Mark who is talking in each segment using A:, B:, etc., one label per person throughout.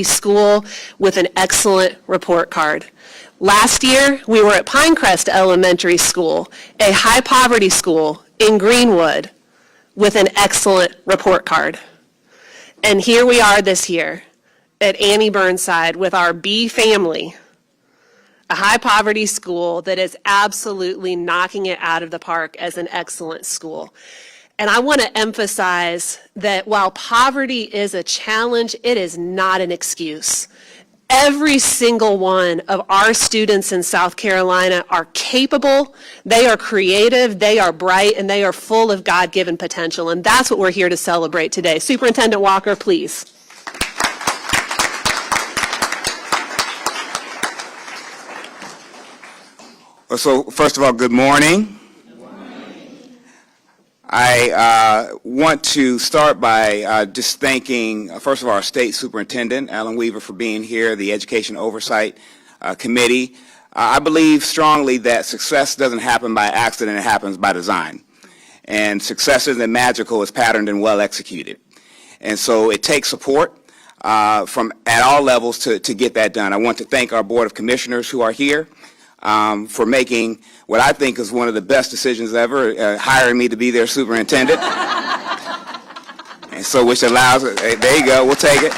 A: school with an excellent report card. Last year, we were at Pinecrest Elementary School, a high poverty school in Greenwood, with an excellent report card. And here we are this year at Annie Burnside with our B family, a high poverty school that is absolutely knocking it out of the park as an excellent school. And I want to emphasize that while poverty is a challenge, it is not an excuse. Every single one of our students in South Carolina are capable, they are creative, they are bright, and they are full of God-given potential. And that's what we're here to celebrate today. Superintendent Walker, please.
B: So first of all, good morning. I want to start by just thanking, first of all, our state superintendent, Alan Weaver, for being here, the Education Oversight Committee. I believe strongly that success doesn't happen by accident, it happens by design. And success isn't magical, it's patterned and well executed. And so it takes support from at all levels to get that done. I want to thank our Board of Commissioners who are here for making what I think is one of the best decisions ever, hiring me to be their superintendent. And so, which allows, there you go, we'll take it.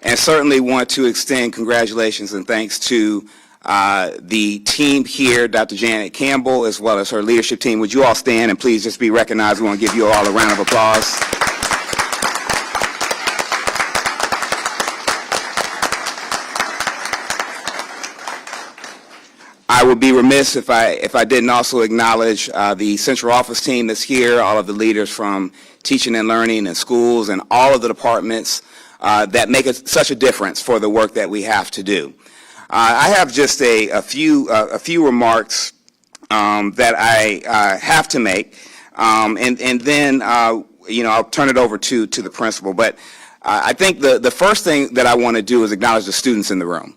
B: And certainly want to extend congratulations and thanks to the team here, Dr. Janet Campbell, as well as her leadership team. Would you all stand and please just be recognized? We want to give you all a round of applause. I would be remiss if I didn't also acknowledge the central office team that's here, all of the leaders from teaching and learning and schools and all of the departments that make such a difference for the work that we have to do. I have just a few remarks that I have to make, and then you know, I'll turn it over to the principal. But I think the first thing that I want to do is acknowledge the students in the room.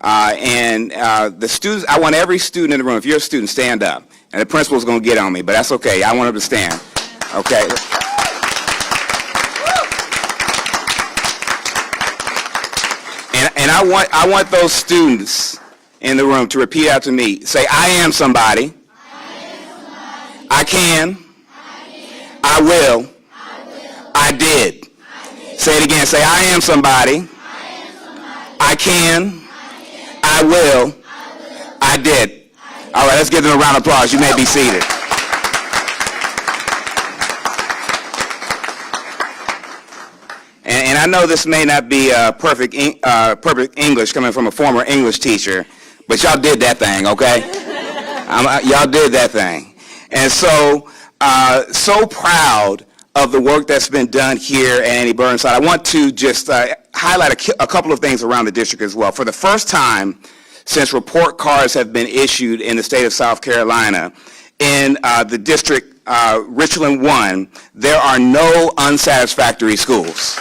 B: The students, I want every student in the room, if you're a student, stand up. And the principal's going to get on me, but that's okay. I want them to stand. Okay. And I want those students in the room to repeat after me. Say, I am somebody. I can. I will. I did. Say it again. Say, I am somebody. I can. I will. I did. All right, let's give them a round of applause. You may be seated. And I know this may not be perfect English coming from a former English teacher, but y'all did that thing, okay? Y'all did that thing. And so, so proud of the work that's been done here at Annie Burnside. I want to just highlight a couple of things around the district as well. For the first time since report cards have been issued in the state of South Carolina, in the district Richland 1, there are no unsatisfactory schools.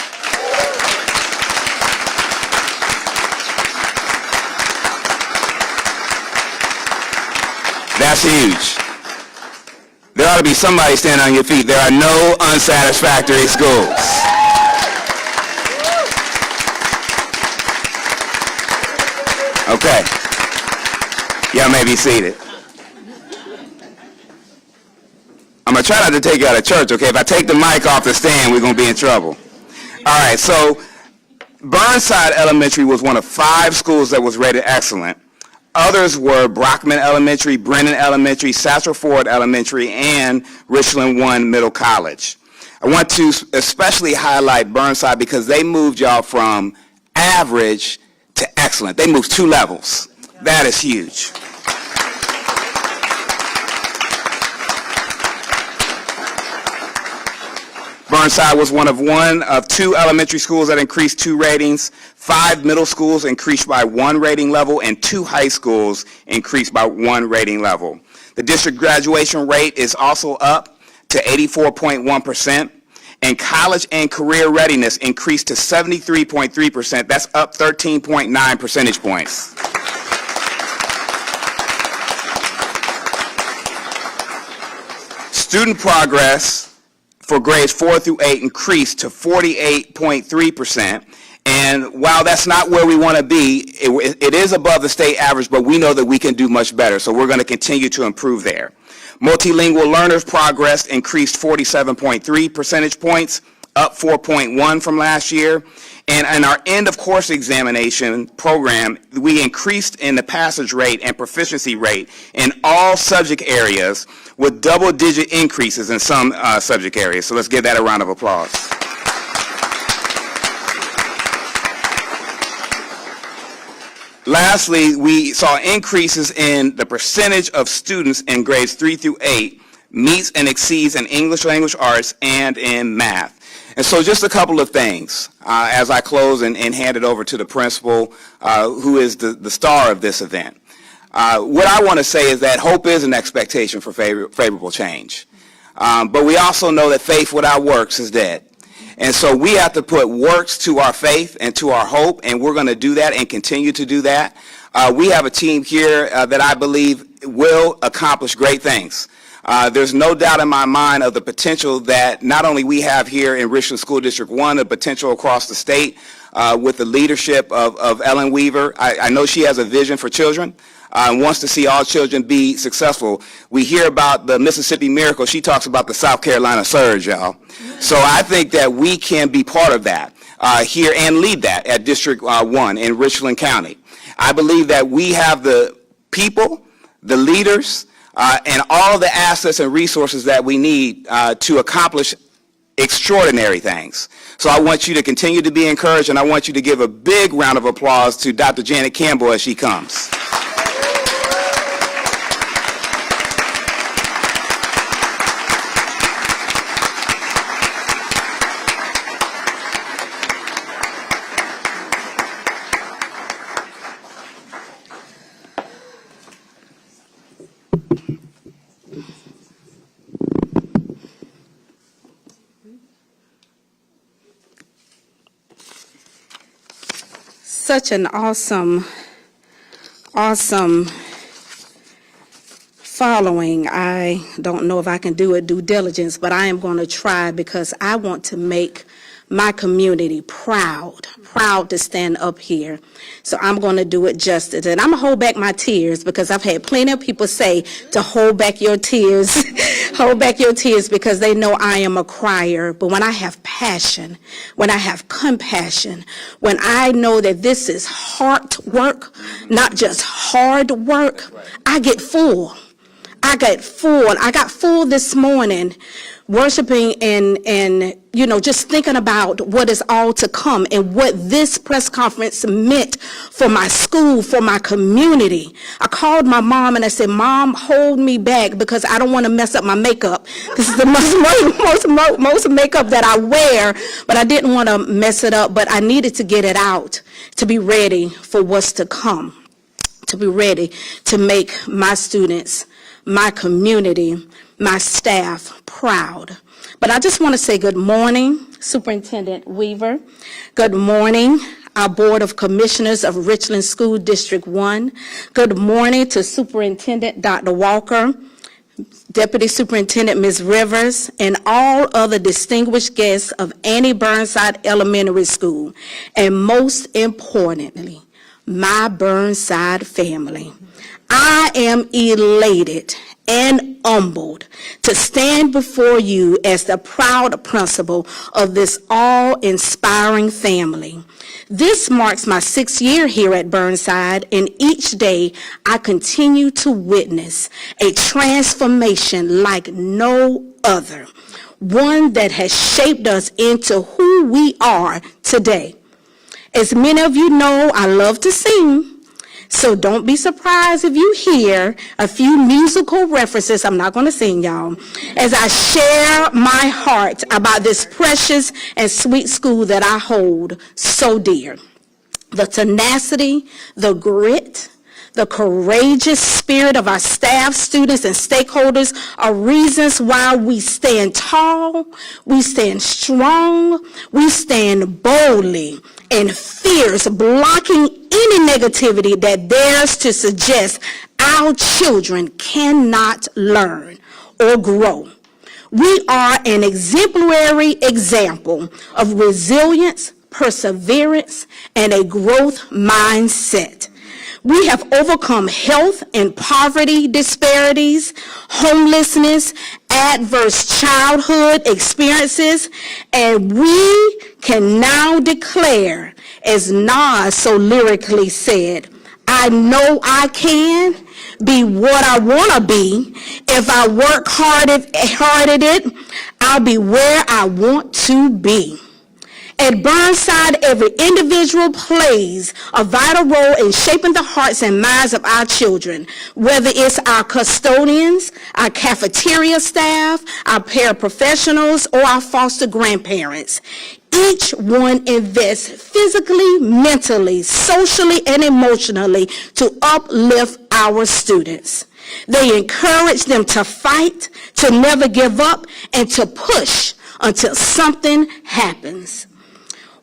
B: That's huge. There ought to be somebody standing on your feet. There are no unsatisfactory schools. Okay. Y'all may be seated. I'm going to try not to take you out of church, okay? If I take the mic off the stand, we're going to be in trouble. All right, so Burnside Elementary was one of 5 schools that was rated excellent. Others were Brockman Elementary, Brennan Elementary, Satchel Ford Elementary, and Richland 1 Middle College. I want to especially highlight Burnside because they moved y'all from average to excellent. They moved 2 levels. That is huge. Burnside was one of 2 elementary schools that increased 2 ratings, 5 middle schools increased by 1 rating level, and 2 high schools increased by 1 rating level. The district graduation rate is also up to 84.1%, and college and career readiness increased to 73.3%. That's up 13.9 percentage points. Student progress for grades 4 through 8 increased to 48.3%. And while that's not where we want to be, it is above the state average, but we know that we can do much better. So we're going to continue to improve there. Multilingual learners' progress increased 47.3 percentage points, up 4.1 from last year. And in our end of course examination program, we increased in the passage rate and proficiency rate in all subject areas with double-digit increases in some subject areas. So let's give that a round of applause. Lastly, we saw increases in the percentage of students in grades 3 through 8 meets and exceeds in English language arts and in math. And so just a couple of things as I close and hand it over to the principal, who is the star of this event. What I want to say is that hope is an expectation for favorable change. But we also know that faith without works is dead. And so we have to put works to our faith and to our hope, and we're going to do that and continue to do that. We have a team here that I believe will accomplish great things. There's no doubt in my mind of the potential that not only we have here in Richland School District 1, the potential across the state with the leadership of Ellen Weaver. I know she has a vision for children and wants to see all children be successful. We hear about the Mississippi Miracle. She talks about the South Carolina Surge, y'all. So I think that we can be part of that here and lead that at District 1 in Richland County. I believe that we have the people, the leaders, and all the assets and resources that we need to accomplish extraordinary things. So I want you to continue to be encouraged, and I want you to give a big round of applause to Dr. Janet Campbell as she comes.
C: Such an awesome following. I don't know if I can do it due diligence, but I am going to try because I want to make my community proud to stand up here. So I'm going to do it justice. And I'm going to hold back my tears because I've had plenty of people say to hold back your tears, hold back your tears because they know I am a crier. But when I have passion, when I have compassion, when I know that this is heart work, not just hard work, I get full. I got full this morning worshiping and just thinking about what is all to come and what this press conference meant for my school, for my community. I called my mom and I said, Mom, hold me back because I don't want to mess up my makeup. This is the most makeup that I wear, but I didn't want to mess it up, but I needed to get it out to be ready for what's to come, to be ready to make my students, my community, my staff proud. But I just want to say good morning, Superintendent Weaver. Good morning, our Board of Commissioners of Richland School District 1. Good morning to Superintendent Dr. Walker, Deputy Superintendent Ms. Rivers, and all other distinguished guests of Annie Burnside Elementary School. And most importantly, my Burnside family. I am elated and humbled to stand before you as the proud principal of this all-inspiring family. This marks my 6th year here at Burnside, and each day I continue to witness a transformation like no other, one that has shaped us into who we are today. As many of you know, I love to sing. So don't be surprised if you hear a few musical references. I'm not going to sing, y'all, as I share my heart about this precious and sweet school that I hold so dear. The tenacity, the grit, the courageous spirit of our staff, students, and stakeholders are reasons why we stand tall, we stand strong, we stand boldly and fierce, blocking any negativity that dares to suggest our children cannot learn or grow. We are an exemplary example of resilience, perseverance, and a growth mindset. We have overcome health and poverty disparities, homelessness, adverse childhood experiences, and we can now declare, as Nas so lyrically said, I know I can be what I want to be. If I work hard at it, I'll be where I want to be. At Burnside, every individual plays a vital role in shaping the hearts and minds of our children, whether it's our custodians, our cafeteria staff, our paraprofessionals, or our foster grandparents. Each one invests physically, mentally, socially, and emotionally to uplift our students. They encourage them to fight, to never give up, and to push until something happens.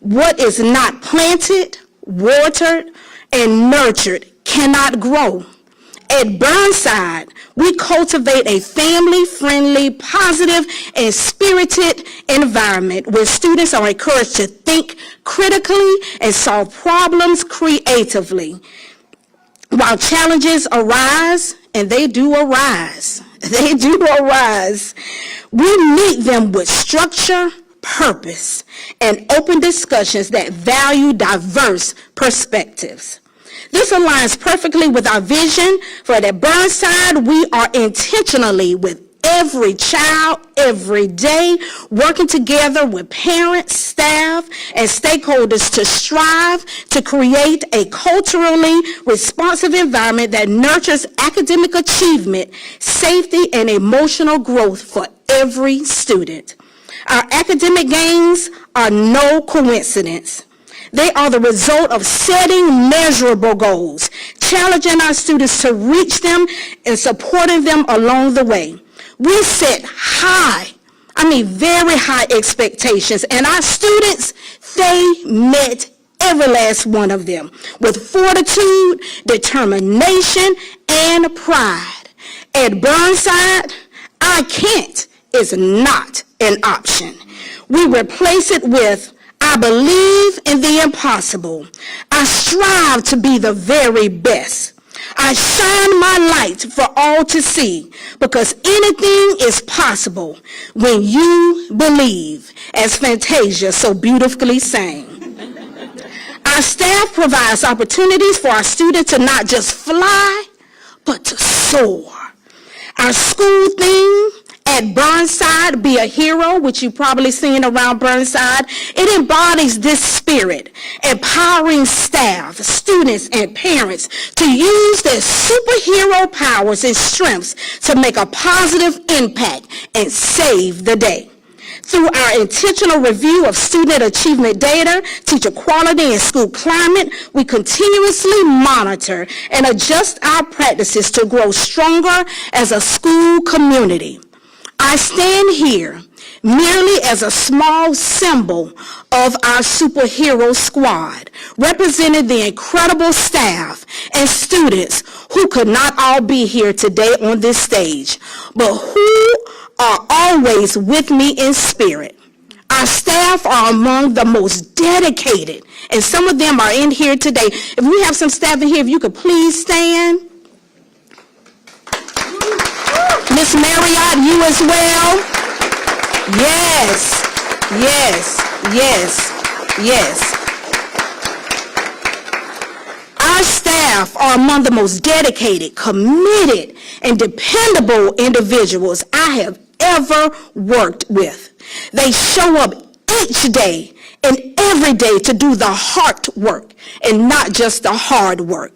C: What is not planted, watered, and nurtured cannot grow. At Burnside, we cultivate a family-friendly, positive, and spirited environment where students are encouraged to think critically and solve problems creatively. While challenges arise, and they do arise, we meet them with structure, purpose, and open discussions that value diverse perspectives. This aligns perfectly with our vision, for at Burnside, we are intentionally with every child, every day, working together with parents, staff, and stakeholders to strive to create a culturally responsive environment that nurtures academic achievement, safety, and emotional growth for every student. Our academic gains are no coincidence. They are the result of setting measurable goals, challenging our students to reach them, and supporting them along the way. We set very high expectations, and our students, they met every last one of them with fortitude, determination, and pride. At Burnside, I can't is not an option. We replace it with, I believe in the impossible. I strive to be the very best. I shine my light for all to see, because anything is possible when you believe, as Fantasia so beautifully sang. Our staff provides opportunities for our students to not just fly, but to soar. Our school theme at Burnside, Be a Hero, which you've probably seen around Burnside, it embodies this spirit, empowering staff, students, and parents to use their superhero powers and strengths to make a positive impact and save the day. Through our intentional review of student achievement data, teacher quality, and school climate, we continuously monitor and adjust our practices to grow stronger as a school community. I stand here merely as a small symbol of our superhero squad, representing the incredible staff and students who could not all be here today on this stage, but who are always with me in spirit. Our staff are among the most dedicated, and some of them are in here today. If we have some staff in here, if you could please stand. Miss Marriott, you as well. Yes, yes, yes, yes. Our staff are among the most dedicated, committed, and dependable individuals I have ever worked with. They show up each day and every day to do the hard work and not just the hard work.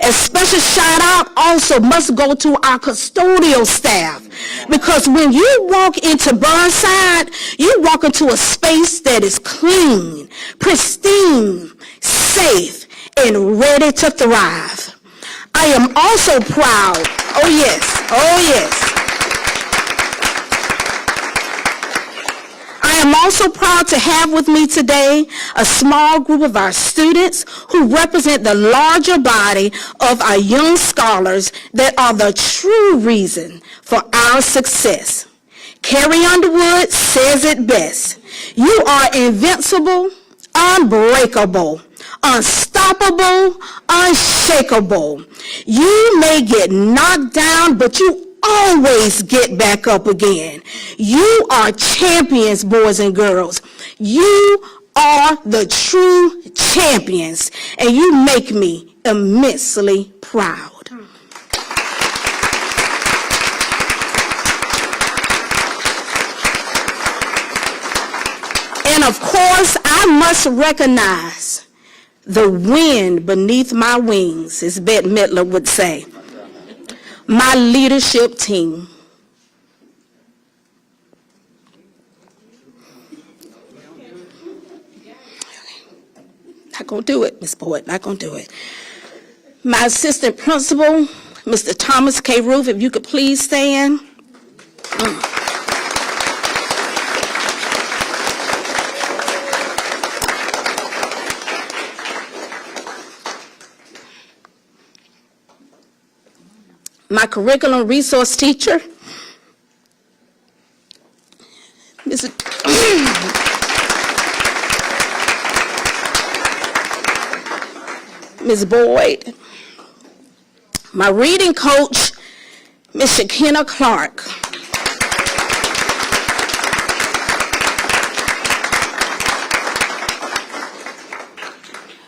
C: A special shout out also must go to our custodial staff, because when you walk into Burnside, you walk into a space that is clean, pristine, safe, and ready to thrive. I am also proud, oh yes, I am also proud to have with me today a small group of our students who represent the larger body of our young scholars that are the true reason for our success. Carrie Underwood says it best. You are invincible, unbreakable, unstoppable, unshakable. You may get knocked down, but you always get back up again. You are champions, boys and girls. You are the true champions, and you make me immensely proud. And of course, I must recognize the wind beneath my wings, as Bette Midler would say. My leadership team. Not gonna do it, Ms. Boyd, not gonna do it. My assistant principal, Mr. Thomas K. Roof, if you could please stand. My curriculum resource teacher, Ms. Boyd. My reading coach, Ms. Shakina Clark.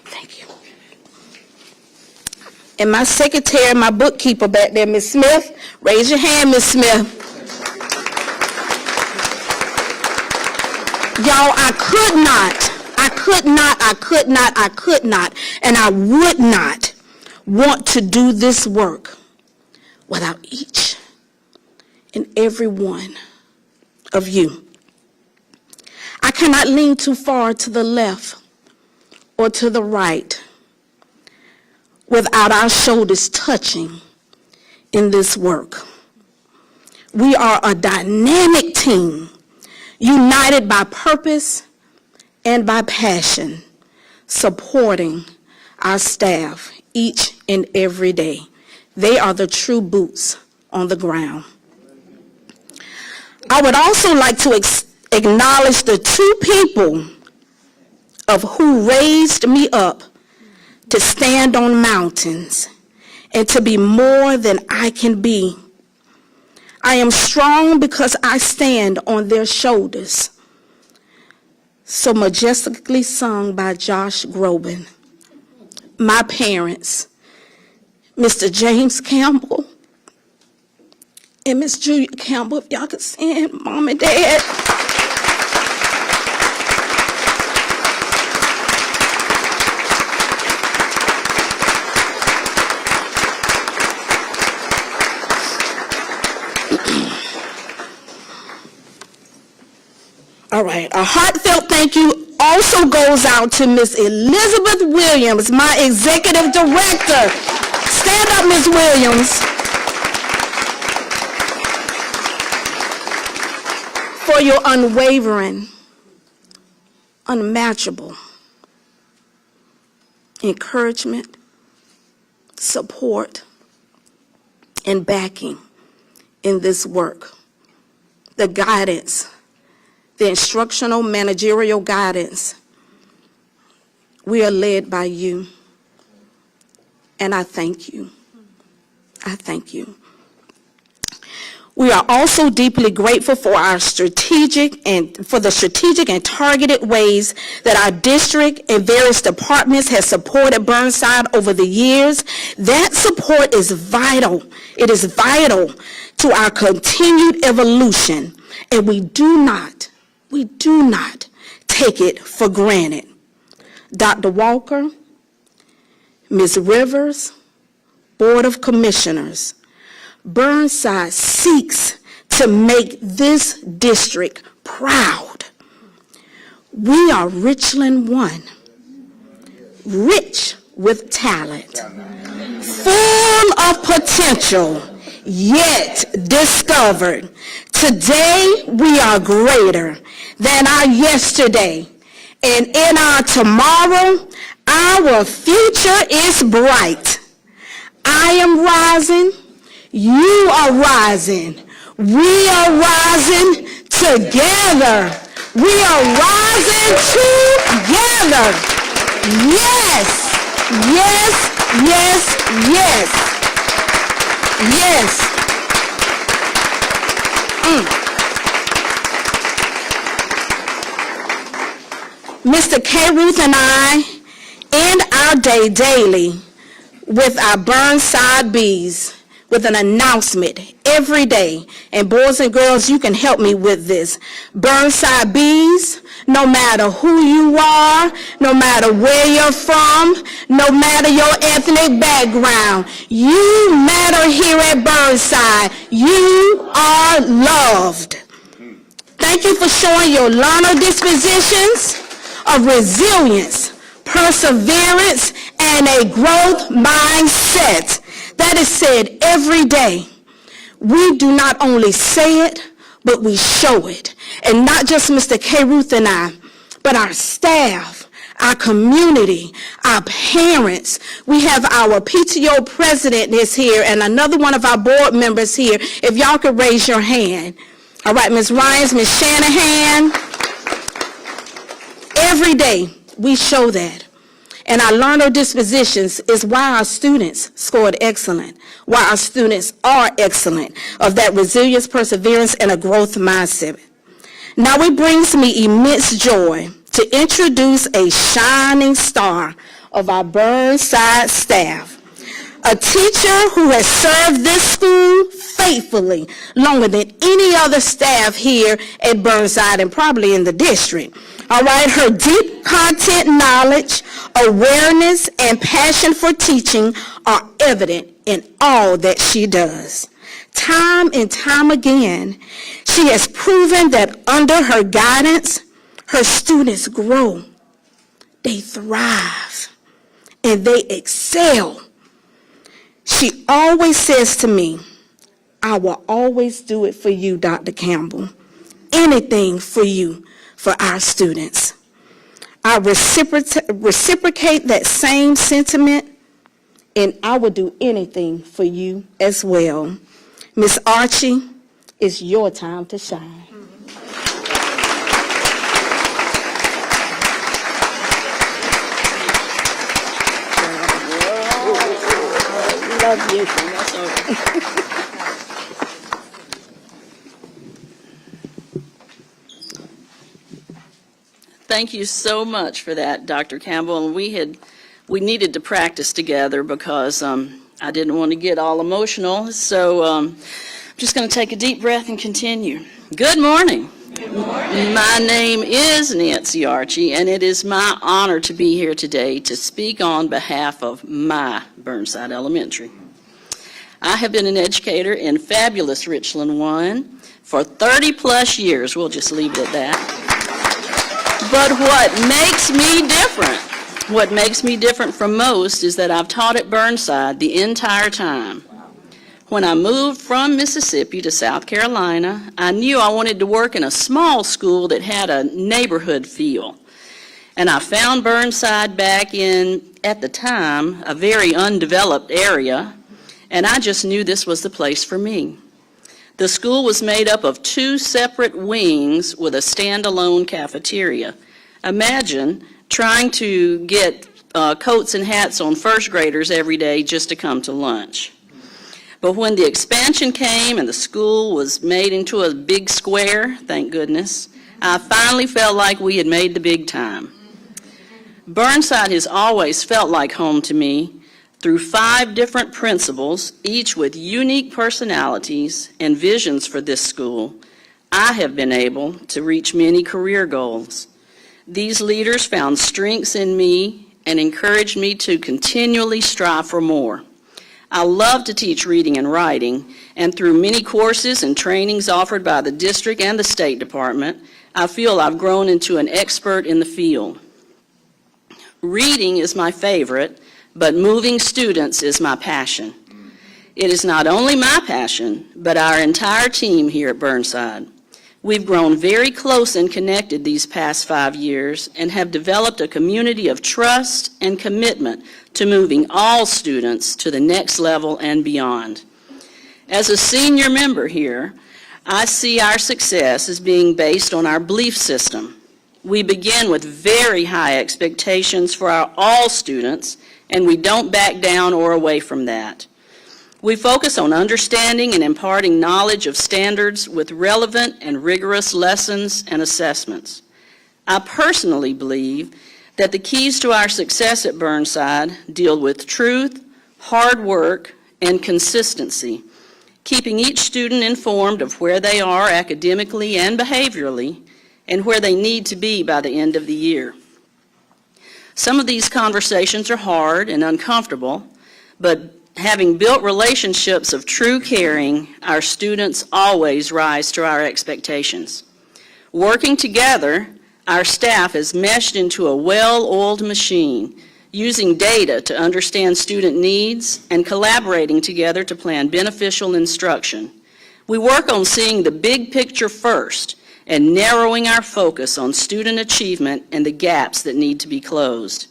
C: Thank you. And my secretary, my bookkeeper back there, Ms. Smith. Raise your hand, Ms. Smith. Y'all, I could not, and I would not want to do this work without each and every one of you. I cannot lean too far to the left or to the right without our shoulders touching in this work. We are a dynamic team, united by purpose and by passion, supporting our staff each and every day. They are the true boots on the ground. I would also like to acknowledge the two people of who raised me up to stand on mountains and to be more than I can be. I am strong because I stand on their shoulders. So majestically sung by Josh Groban. My parents, Mr. James Campbell and Miss Julia Campbell, if y'all could stand, Mom and Dad. All right, a heartfelt thank you also goes out to Miss Elizabeth Williams, my executive director. Stand up, Ms. Williams. For your unwavering, unmatchable encouragement, support, and backing in this work. The guidance, the instructional managerial guidance. We are led by you, and I thank you. I thank you. We are also deeply grateful for our strategic and targeted ways that our district and various departments have supported Burnside over the years. That support is vital. It is vital to our continued evolution, and we do not take it for granted. Dr. Walker, Ms. Rivers, Board of Commissioners, Burnside seeks to make this district proud. We are Richland 1, rich with talent, full of potential, yet discovered. Today we are greater than our yesterday, and in our tomorrow, our future is bright. I am rising. You are rising. We are rising together. We are rising together. Yes, yes, yes, yes, yes. Mr. K. Ruth and I end our day daily with our Burnside Bees, with an announcement every day. And boys and girls, you can help me with this. Burnside Bees, no matter who you are, no matter where you're from, no matter your ethnic background, you matter here at Burnside. You are loved. Thank you for showing your learner dispositions of resilience, perseverance, and a growth mindset. That is said every day. We do not only say it, but we show it. And not just Mr. K. Ruth and I, but our staff, our community, our parents. We have our PTO president is here and another one of our board members here. If y'all could raise your hand. All right, Ms. Ryans, Ms. Shanahan. Every day we show that. And our learner dispositions is why our students scored excellent, why our students are excellent, of that resilience, perseverance, and a growth mindset. Now it brings me immense joy to introduce a shining star of our Burnside staff, a teacher who has served this school faithfully longer than any other staff here at Burnside and probably in the district. All right, her deep content knowledge, awareness, and passion for teaching are evident in all that she does. Time and time again, she has proven that under her guidance, her students grow, they thrive, and they excel. She always says to me, I will always do it for you, Dr. Campbell. Anything for you, for our students. I reciprocate that same sentiment, and I will do anything for you as well. Miss Archie, it's your time to shine. Love you.
D: Thank you so much for that, Dr. Campbell. And we needed to practice together because I didn't want to get all emotional. So I'm just going to take a deep breath and continue. Good morning. Good morning. My name is Nancy Archie, and it is my honor to be here today to speak on behalf of my Burnside Elementary. I have been an educator in fabulous Richland 1 for 30 plus years. We'll just leave it at that. But what makes me different from most is that I've taught at Burnside the entire time. When I moved from Mississippi to South Carolina, I knew I wanted to work in a small school that had a neighborhood feel. And I found Burnside back in, at the time, a very undeveloped area, and I just knew this was the place for me. The school was made up of 2 separate wings with a standalone cafeteria. Imagine trying to get coats and hats on first graders every day just to come to lunch. But when the expansion came and the school was made into a big square, thank goodness, I finally felt like we had made the big time. Burnside has always felt like home to me through 5 different principals, each with unique personalities and visions for this school. I have been able to reach many career goals. These leaders found strengths in me and encouraged me to continually strive for more. I love to teach reading and writing, and through many courses and trainings offered by the district and the State Department, I feel I've grown into an expert in the field. Reading is my favorite, but moving students is my passion. It is not only my passion, but our entire team here at Burnside. We've grown very close and connected these past 5 years and have developed a community of trust and commitment to moving all students to the next level and beyond. As a senior member here, I see our success as being based on our belief system. We begin with very high expectations for all students, and we don't back down or away from that. We focus on understanding and imparting knowledge of standards with relevant and rigorous lessons and assessments. I personally believe that the keys to our success at Burnside deal with truth, hard work, and consistency, keeping each student informed of where they are academically and behaviorally, and where they need to be by the end of the year. Some of these conversations are hard and uncomfortable, but having built relationships of true caring, our students always rise to our expectations. Working together, our staff is meshed into a well-oiled machine, using data to understand student needs and collaborating together to plan beneficial instruction. We work on seeing the big picture first and narrowing our focus on student achievement and the gaps that need to be closed.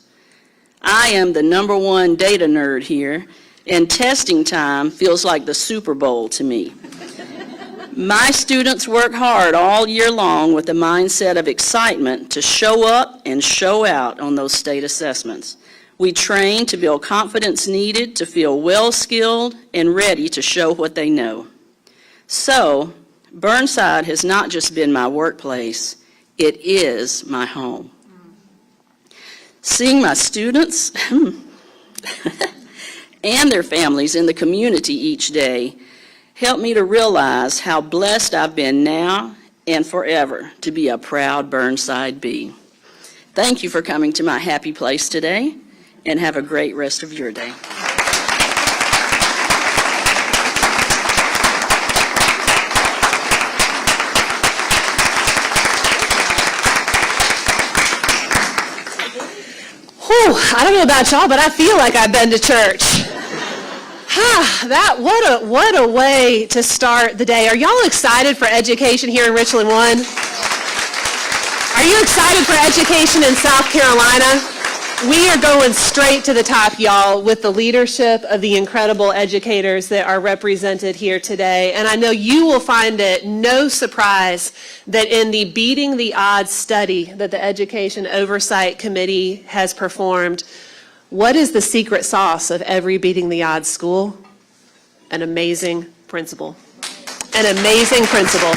D: I am the #1 data nerd here, and testing time feels like the Super Bowl to me. My students work hard all year long with a mindset of excitement to show up and show out on those state assessments. We train to build confidence needed to feel well-skilled and ready to show what they know. So, Burnside has not just been my workplace, it is my home. Seeing my students and their families in the community each day help me to realize how blessed I've been now and forever to be a proud Burnside Bee. Thank you for coming to my happy place today, and have a great rest of your day.
A: Whew, I don't know about y'all, but I feel like I've been to church. What a way to start the day. Are y'all excited for education here in Richland 1? Are you excited for education in South Carolina? We are going straight to the top, y'all, with the leadership of the incredible educators that are represented here today. And I know you will find it no surprise that in the Beating the Odds study that the Education Oversight Committee has performed, what is the secret sauce of every Beating the Odds school? An amazing principal. An amazing principal.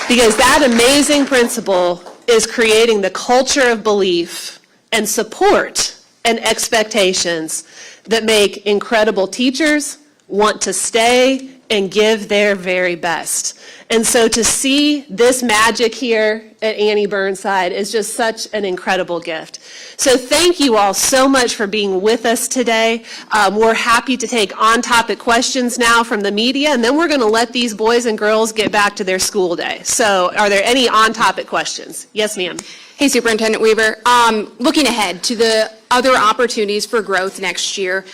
A: Because that amazing principal is creating the culture of belief and support and expectations that make incredible teachers want to stay and give their very best. And so to see this magic here at Annie Burnside is just such an incredible gift. So thank you all so much for being with us today. We're happy to take on-topic questions now from the media, and then we're going to let these boys and girls get back to their school day. So are there any on-topic questions? Yes, ma'am.
E: Hey, Superintendent Weaver. Looking ahead to the other opportunities for growth next year,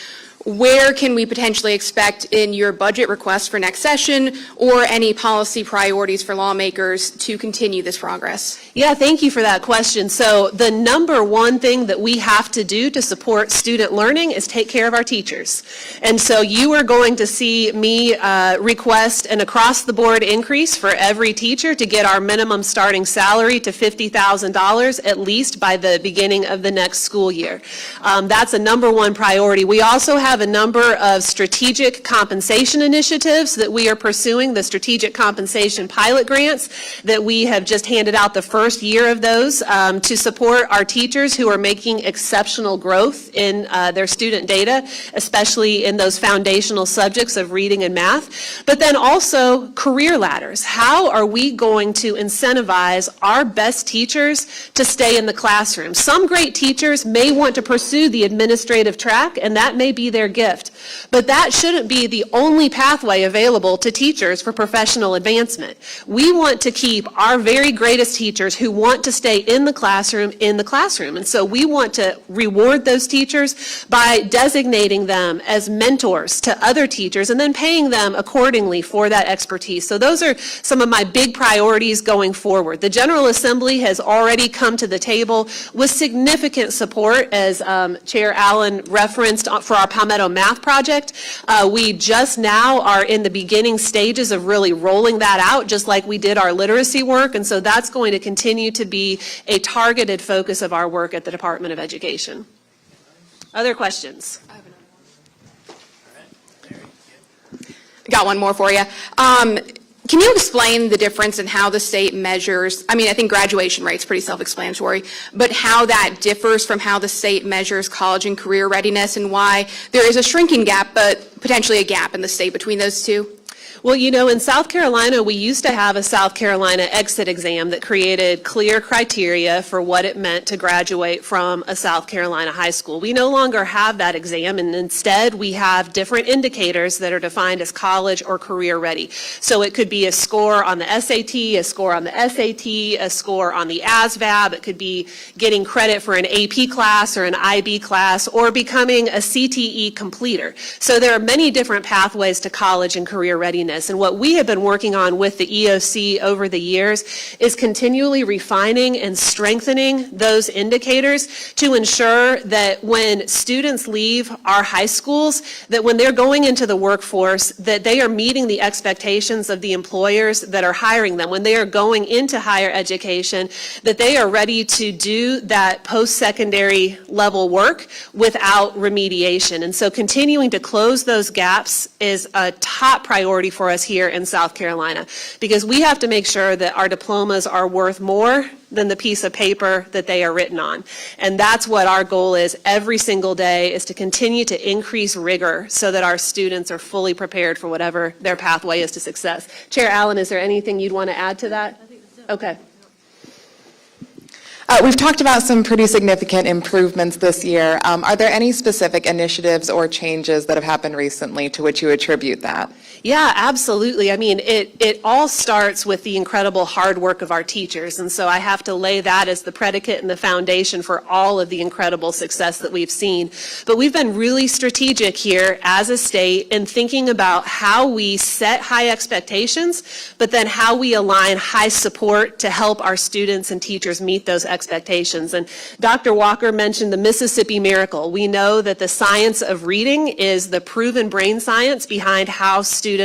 E: where can we potentially expect in your budget request for next session or any policy priorities for lawmakers to continue this progress?
A: Yeah, thank you for that question. So the #1 thing that we have to do to support student learning is take care of our teachers. And so you are going to see me request an across-the-board increase for every teacher to get our minimum starting salary to $50,000 at least by the beginning of the next school year. That's a #1 priority. We also have a number of strategic compensation initiatives that we are pursuing, the strategic compensation pilot grants that we have just handed out the first year of those to support our teachers who are making exceptional growth in their student data, especially in those foundational subjects of reading and math. But then also career ladders. How are we going to incentivize our best teachers to stay in the classroom? Some great teachers may want to pursue the administrative track, and that may be their gift. But that shouldn't be the only pathway available to teachers for professional advancement. We want to keep our very greatest teachers who want to stay in the classroom. And so we want to reward those teachers by designating them as mentors to other teachers and then paying them accordingly for that expertise. So those are some of my big priorities going forward. The General Assembly has already come to the table with significant support, as Chair Allen referenced, for our Palmetto Math Project. project. We just now are in the beginning stages of really rolling that out, just like we did our literacy work, and so that's going to continue to be a targeted focus of our work at the Department of Education. Other questions?
E: Got one more for you. Can you explain the difference in how the state measures, I mean, I think graduation rate's pretty self-explanatory, but how that differs from how the state measures college and career readiness, and why there is a shrinking gap, but potentially a gap in the state between those two?
A: Well, you know, in South Carolina, we used to have a South Carolina exit exam that created clear criteria for what it meant to graduate from a South Carolina high school. We no longer have that exam, and instead we have different indicators that are defined as college or career ready. So it could be a score on the SAT, a score on the SAT, a score on the ASVAB. It could be getting credit for an AP class or an IB class, or becoming a CTE completer. So there are many different pathways to college and career readiness. And what we have been working on with the EOC over the years is continually refining and strengthening those indicators to ensure that when students leave our high schools, that when they're going into the workforce, that they are meeting the expectations of the employers that are hiring them. When they are going into higher education, that they are ready to do that post-secondary level work without remediation. And so continuing to close those gaps is a top priority for us here in South Carolina, because we have to make sure that our diplomas are worth more than the piece of paper that they are written on. And that's what our goal is every single day, is to continue to increase rigor so that our students are fully prepared for whatever their pathway is to success. Chair Allen, is there anything you'd want to add to that? Okay.
F: We've talked about some pretty significant improvements this year. Are there any specific initiatives or changes that have happened recently to which you attribute that?
A: Yeah, absolutely. I mean, it all starts with the incredible hard work of our teachers, and so I have to lay that as the predicate and the foundation for all of the incredible success that we've seen. But we've been really strategic here as a state in thinking about how we set high expectations, but then how we align high support to help our students and teachers meet those expectations. And Dr. Walker mentioned the Mississippi Miracle. We know that the science of reading is the proven brain science behind how students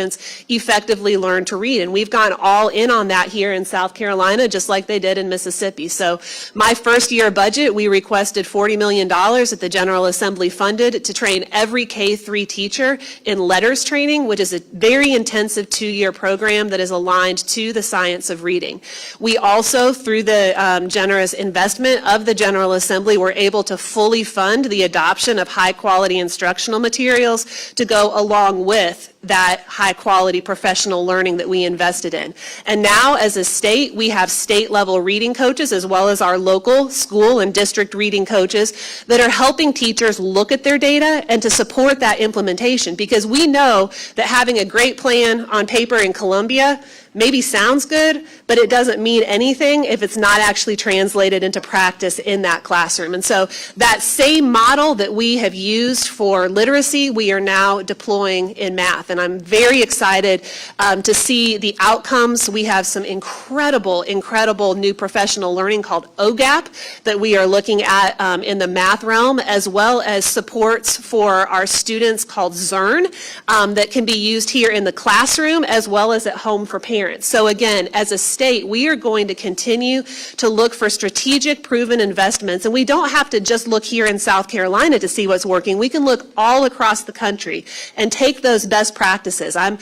A: effectively learn to read. And we've gone all in on that here in South Carolina, just like they did in Mississippi. So my first year budget, we requested $40 million that the General Assembly funded to train every K-3 teacher in letters training, which is a very intensive 2-year program that is aligned to the science of reading. We also, through the generous investment of the General Assembly, were able to fully fund the adoption of high-quality instructional materials to go along with that high-quality professional learning that we invested in. And now, as a state, we have state-level reading coaches as well as our local school and district reading coaches that are helping teachers look at their data and to support that implementation, because we know that having a great plan on paper in Columbia maybe sounds good, but it doesn't mean anything if it's not actually translated into practice in that classroom. And so that same model that we have used for literacy, we are now deploying in math. And I'm very excited to see the outcomes. We have some incredible new professional learning called OGAP that we are looking at in the math realm, as well as supports for our students called ZERN that can be used here in the classroom as well as at home for parents. So again, as a state, we are going to continue to look for strategic, proven investments, and we don't have to just look here in South Carolina to see what's working. We can look all across the country and take those best practices. I'm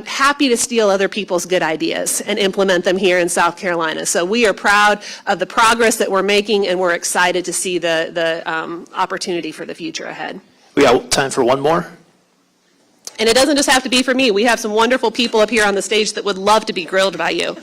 A: happy to steal other people's good ideas and implement them here in South Carolina. So we are proud of the progress that we're making, and we're excited to see the opportunity for the future ahead.
G: We got time for one more.
A: And it doesn't just have to be for me. We have some wonderful people up here on the stage that would love to be grilled by you.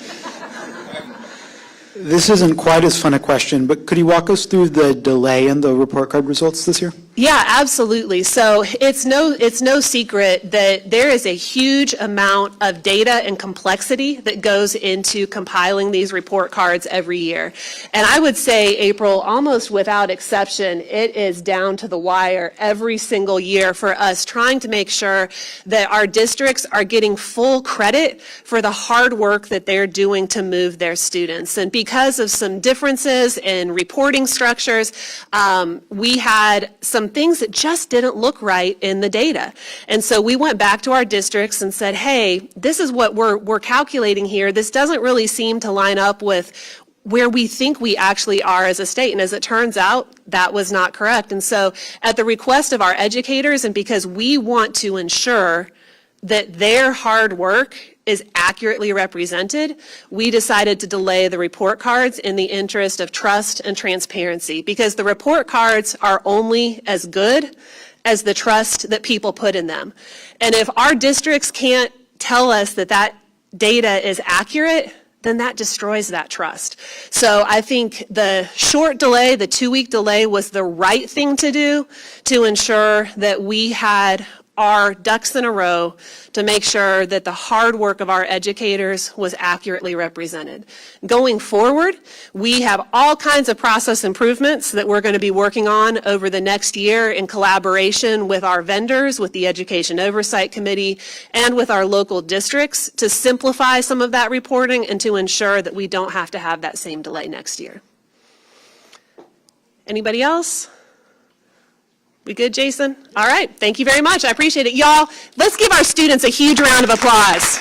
H: This isn't quite as fun a question, but could you walk us through the delay in the report card results this year?
A: Yeah, absolutely. So it's no secret that there is a huge amount of data and complexity that goes into compiling these report cards every year. And I would say, April, almost without exception, it is down to the wire every single year for us trying to make sure that our districts are getting full credit for the hard work that they're doing to move their students. And because of some differences in reporting structures, we had some some things that just didn't look right in the data. And so we went back to our districts and said, hey, this is what we're calculating here. This doesn't really seem to line up with where we think we actually are as a state. And as it turns out, that was not correct. And so at the request of our educators, and because we want to ensure that their hard work is accurately represented, we decided to delay the report cards in the interest of trust and transparency, because the report cards are only as good as the trust that people put in them. And if our districts can't tell us that that data is accurate, then that destroys that trust. So I think the short delay, the 2-week delay, was the right thing to do to ensure that we had our ducks in a row to make sure that the hard work of our educators was accurately represented. Going forward, we have all kinds of process improvements that we're going to be working on over the next year in collaboration with our vendors, with the Education Oversight Committee, and with our local districts to simplify some of that reporting and to ensure that we don't have to have that same delay next year. Anybody else? We good, Jason? All right. Thank you very much. I appreciate it. Y'all, let's give our students a huge round of applause.